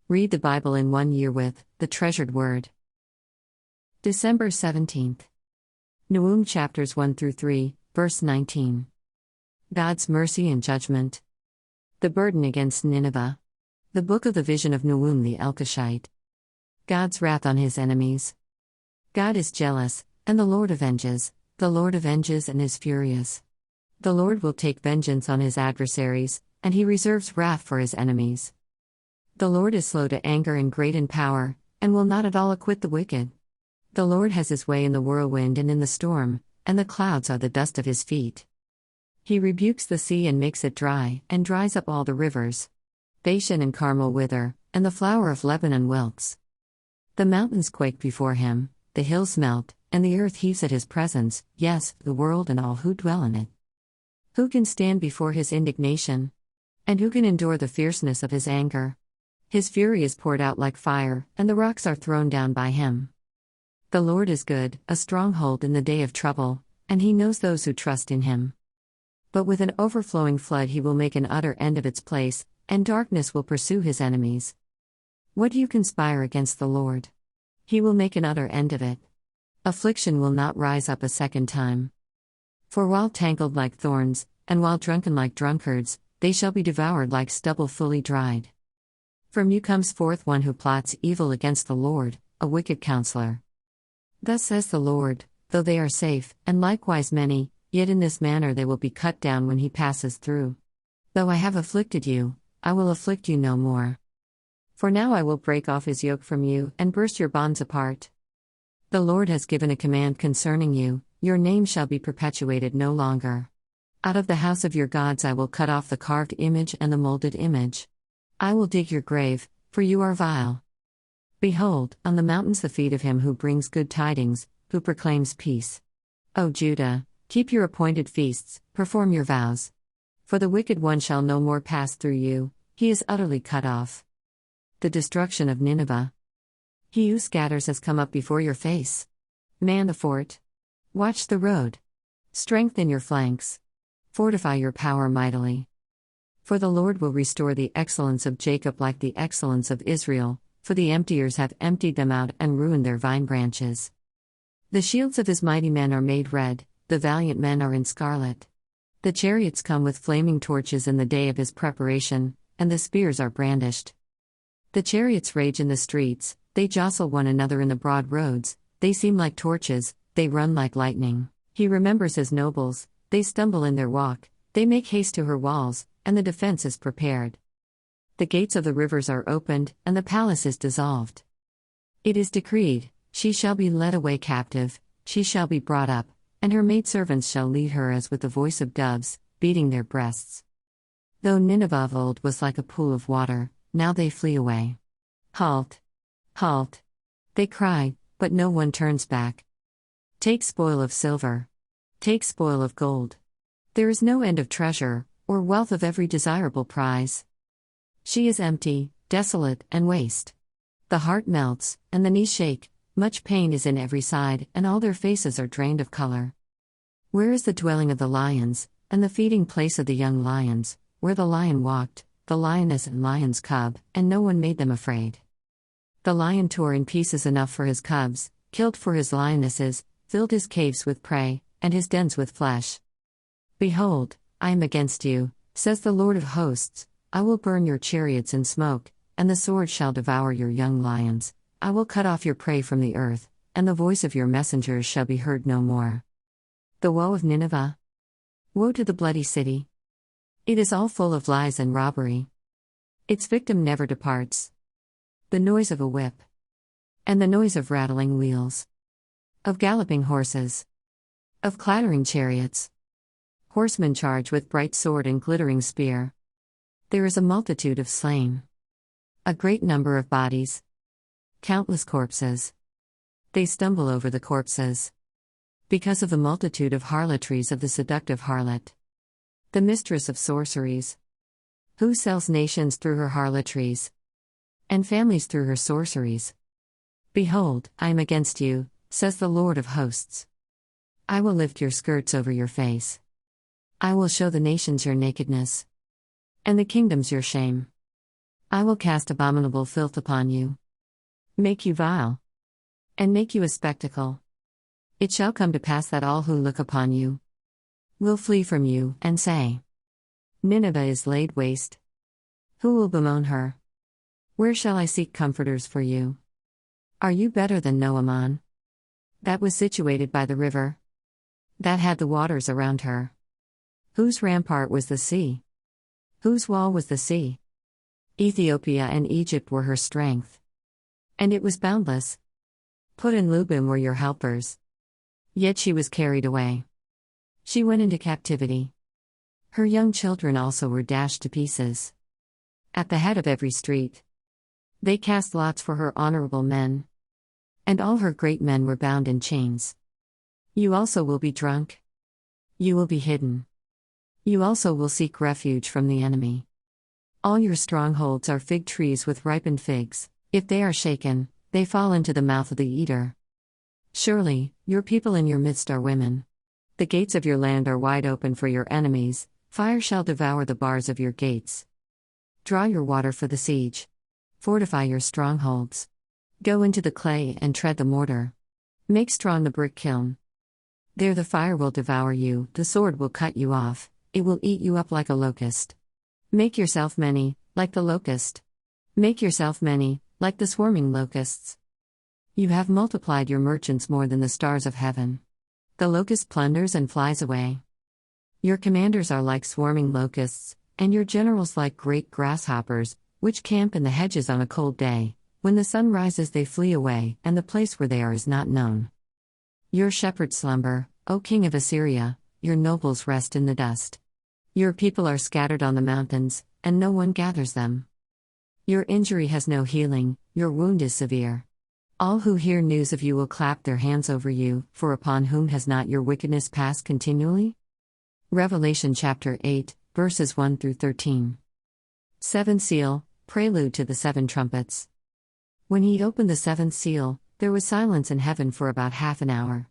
Read the Bible in 1 year with The Treasured Word. December 17th. Nahum chapters 1 through 3, verse 19. God's mercy and judgment. The burden against Nineveh. The book of the vision of Nahum the Elkoshite. God's wrath on his enemies. God is jealous, and the Lord avenges. The Lord avenges and is furious. The Lord will take vengeance on his adversaries, and he reserves wrath for his enemies. The Lord is slow to anger and great in power, and will not at all acquit the wicked. The Lord has his way in the whirlwind and in the storm, and the clouds are the dust of his feet. He rebukes the sea and makes it dry, and dries up all the rivers. Bashan and Carmel wither, and the flower of Lebanon wilts. The mountains quake before him, the hills melt, and the earth heaves at his presence, yes, the world and all who dwell in it. Who can stand before his indignation? And who can endure the fierceness of his anger? His fury is poured out like fire, and the rocks are thrown down by him. The Lord is good, a stronghold in the day of trouble, and he knows those who trust in him. But with an overflowing flood he will make an utter end of its place, and darkness will pursue his enemies. What do you conspire against the Lord? He will make an utter end of it. Affliction will not rise up a second time. For while tangled like thorns, and while drunken like drunkards, they shall be devoured like stubble fully dried. From you comes forth one who plots evil against the Lord, a wicked counselor. Thus says the Lord, though they are safe, and likewise many, yet in this manner they will be cut down when he passes through. Though I have afflicted you, I will afflict you no more. For now I will break off his yoke from you, and burst your bonds apart. The Lord has given a command concerning you, your name shall be perpetuated no longer. Out of the house of your gods I will cut off the carved image and the molded image. I will dig your grave, for you are vile. Behold, on the mountains the feet of him who brings good tidings, who proclaims peace. O Judah, keep your appointed feasts, perform your vows. For the wicked one shall no more pass through you, he is utterly cut off. The destruction of Nineveh. He who scatters has come up before your face. Man the fort. Watch the road. Strengthen your flanks. Fortify your power mightily. For the Lord will restore the excellence of Jacob like the excellence of Israel, for the emptiers have emptied them out and ruined their vine branches. The shields of his mighty men are made red, the valiant men are in scarlet. The chariots come with flaming torches in the day of his preparation, and the spears are brandished. The chariots rage in the streets, they jostle one another in the broad roads, they seem like torches, they run like lightning. He remembers his nobles, they stumble in their walk, they make haste to her walls, and the defense is prepared. The gates of the rivers are opened, and the palace is dissolved. It is decreed, she shall be led away captive, she shall be brought up, and her maidservants shall lead her as with the voice of doves, beating their breasts. Though Nineveh of old was like a pool of water, now they flee away. Halt! Halt! They cry, but no one turns back. Take spoil of silver. Take spoil of gold. There is no end of treasure, or wealth of every desirable prize. She is empty, desolate, and waste. The heart melts, and the knees shake, much pain is in every side, and all their faces are drained of color. Where is the dwelling of the lions, and the feeding place of the young lions, where the lion walked, the lioness and lion's cub, and no one made them afraid? The lion tore in pieces enough for his cubs, killed for his lionesses, filled his caves with prey, and his dens with flesh. Behold, I am against you, says the Lord of hosts, I will burn your chariots in smoke, and the sword shall devour your young lions, I will cut off your prey from the earth, and the voice of your messengers shall be heard no more. The woe of Nineveh. Woe to the bloody city. It is all full of lies and robbery. Its victim never departs. The noise of a whip. And the noise of rattling wheels. Of galloping horses. Of clattering chariots. Horsemen charge with bright sword and glittering spear. There is a multitude of slain. A great number of bodies. Countless corpses. They stumble over the corpses. Because of the multitude of harlotries of the seductive harlot. The mistress of sorceries. Who sells nations through her harlotries? And families through her sorceries? Behold, I am against you, says the Lord of hosts. I will lift your skirts over your face. I will show the nations your nakedness. And the kingdoms your shame. I will cast abominable filth upon you, make you vile, and make you a spectacle. It shall come to pass that all who look upon you will flee from you, and say, Nineveh is laid waste. Who will bemoan her? Where shall I seek comforters for you? Are you better than Nahum, that was situated by the river, that had the waters around her? Whose rampart was the sea? Whose wall was the sea? Ethiopia and Egypt were her strength, and it was boundless. Put and Lubim were your helpers. Yet she was carried away. She went into captivity. Her young children also were dashed to pieces. At the head of every street, they cast lots for her honorable men, and all her great men were bound in chains. You also will be drunk. You will be hidden. You also will seek refuge from the enemy. All your strongholds are fig trees with ripened figs. If they are shaken, they fall into the mouth of the eater. Surely, your people in your midst are women. The gates of your land are wide open for your enemies. Fire shall devour the bars of your gates. Draw your water for the siege. Fortify your strongholds. Go into the clay and tread the mortar. Make strong the brick kiln. There the fire will devour you, the sword will cut you off, it will eat you up like a locust. Make yourself many, like the locust. Make yourself many, like the swarming locusts. You have multiplied your merchants more than the stars of heaven. The locust plunders and flies away. Your commanders are like swarming locusts, and your generals like great grasshoppers, which camp in the hedges on a cold day. When the sun rises they flee away, and the place where they are is not known. Your shepherds slumber, O king of Assyria, your nobles rest in the dust. Your people are scattered on the mountains, and no one gathers them. Your injury has no healing, your wound is severe. All who hear news of you will clap their hands over you, for upon whom has not your wickedness passed continually? Revelation chapter 8, verses 1 through 13. 7th seal, prelude to the 7 trumpets. When he opened the 7th seal, there was silence in heaven for about half an hour.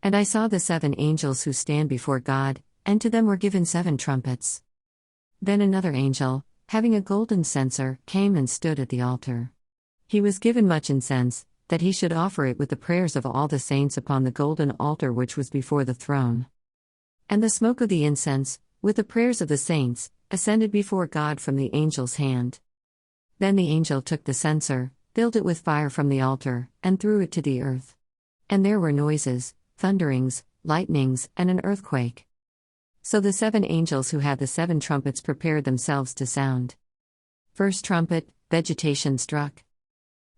And I saw the 7 angels who stand before God, and to them were given 7 trumpets. Then another angel, having a golden censer, came and stood at the altar. He was given much incense, that he should offer it with the prayers of all the saints upon the golden altar which was before the throne. And the smoke of the incense, with the prayers of the saints, ascended before God from the angel's hand. Then the angel took the censer, filled it with fire from the altar, and threw it to the earth. And there were noises, thunderings, lightnings, and an earthquake. So the 7 angels who had the 7 trumpets prepared themselves to sound. First trumpet, vegetation struck.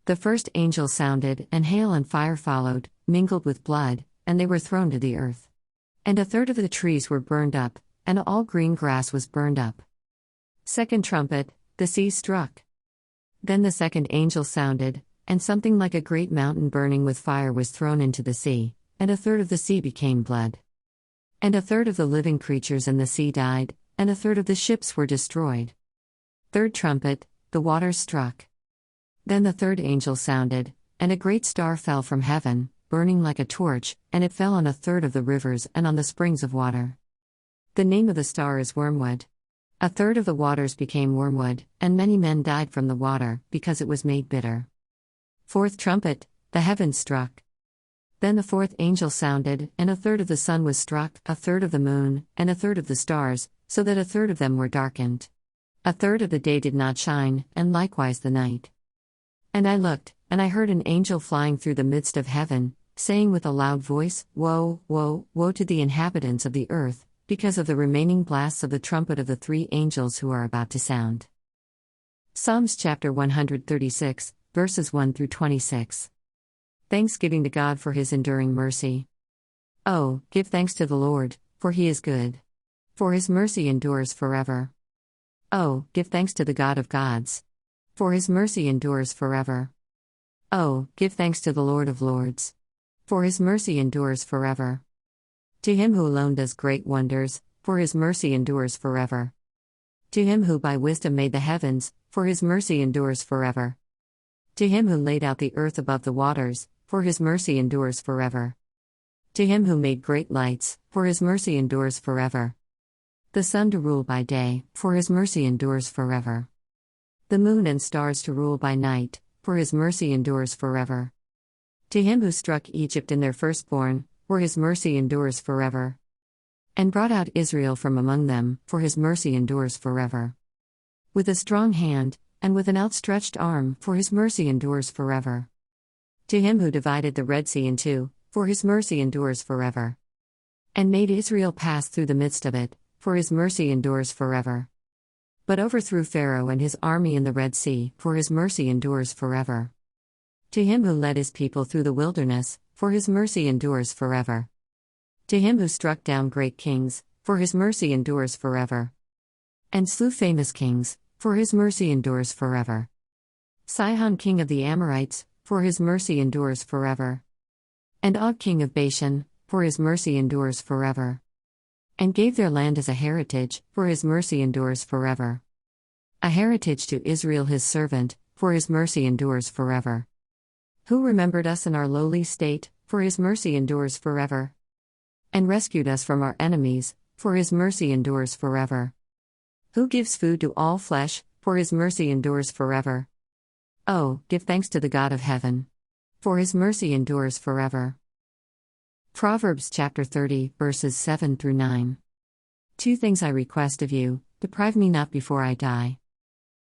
The first angel sounded, and hail and fire followed, mingled with blood, and they were thrown to the earth. And a third of the trees were burned up, and all green grass was burned up. Second trumpet, the sea struck. Then the second angel sounded, and something like a great mountain burning with fire was thrown into the sea, and a third of the sea became blood. And a third of the living creatures in the sea died, and a third of the ships were destroyed. Third trumpet, the waters struck. Then the third angel sounded, and a great star fell from heaven, burning like a torch, and it fell on a third of the rivers and on the springs of water. The name of the star is wormwood. A third of the waters became wormwood, and many men died from the water, because it was made bitter. Fourth trumpet, the heavens struck. Then the fourth angel sounded, and a third of the sun was struck, a third of the moon, and a third of the stars, so that a third of them were darkened. A third of the day did not shine, and likewise the night. And I looked, and I heard an angel flying through the midst of heaven, saying with a loud voice, Woe, woe, woe to the inhabitants of the earth, because of the remaining blasts of the trumpet of the 3 angels who are about to sound. Psalms chapter 136, verses 1 through 26. Thanksgiving to God for his enduring mercy. Oh, give thanks to the Lord, for he is good. For his mercy endures forever. Oh, give thanks to the God of gods. For his mercy endures forever. Oh, give thanks to the Lord of lords. For his mercy endures forever. To him who alone does great wonders, for his mercy endures forever. To him who by wisdom made the heavens, for his mercy endures forever. To him who laid out the earth above the waters, for his mercy endures forever. To him who made great lights, for his mercy endures forever. The sun to rule by day, for his mercy endures forever. the moon and stars to rule by night, for his mercy endures forever. To him who struck Egypt in their firstborn, for his mercy endures forever. And brought out Israel from among them, for his mercy endures forever. With a strong hand, and with an outstretched arm, for his mercy endures forever. To him who divided the Red Sea in two, for his mercy endures forever. And made Israel pass through the midst of it, for his mercy endures forever. But overthrew Pharaoh and his army in the Red Sea, for his mercy endures forever. To him who led his people through the wilderness, for his mercy endures forever. To him who struck down great kings, for his mercy endures forever. And slew famous kings, for his mercy endures forever. Sihon king of the Amorites, for his mercy endures forever. And Og king of Bashan, for his mercy endures forever. And gave their land as a heritage, for his mercy endures forever. A heritage to Israel his servant, for his mercy endures forever. Who remembered us in our lowly state, for his mercy endures forever. And rescued us from our enemies, for his mercy endures forever. Who gives food to all flesh, for his mercy endures forever. Oh, give thanks to the God of heaven, for his mercy endures forever. Proverbs chapter 30, verses 7 through 9. 2 things I request of you, deprive me not before I die.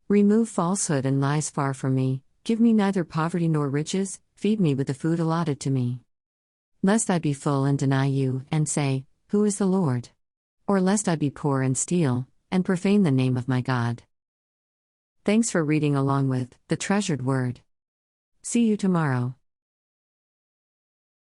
Remove falsehood and lies far from me, give me neither poverty nor riches, feed me with the food allotted to me. Lest I be full and deny you, and say, Who is the Lord? Or lest I be poor and steal, and profane the name of my God. Thanks for reading along with The Treasured Word. See you tomorrow.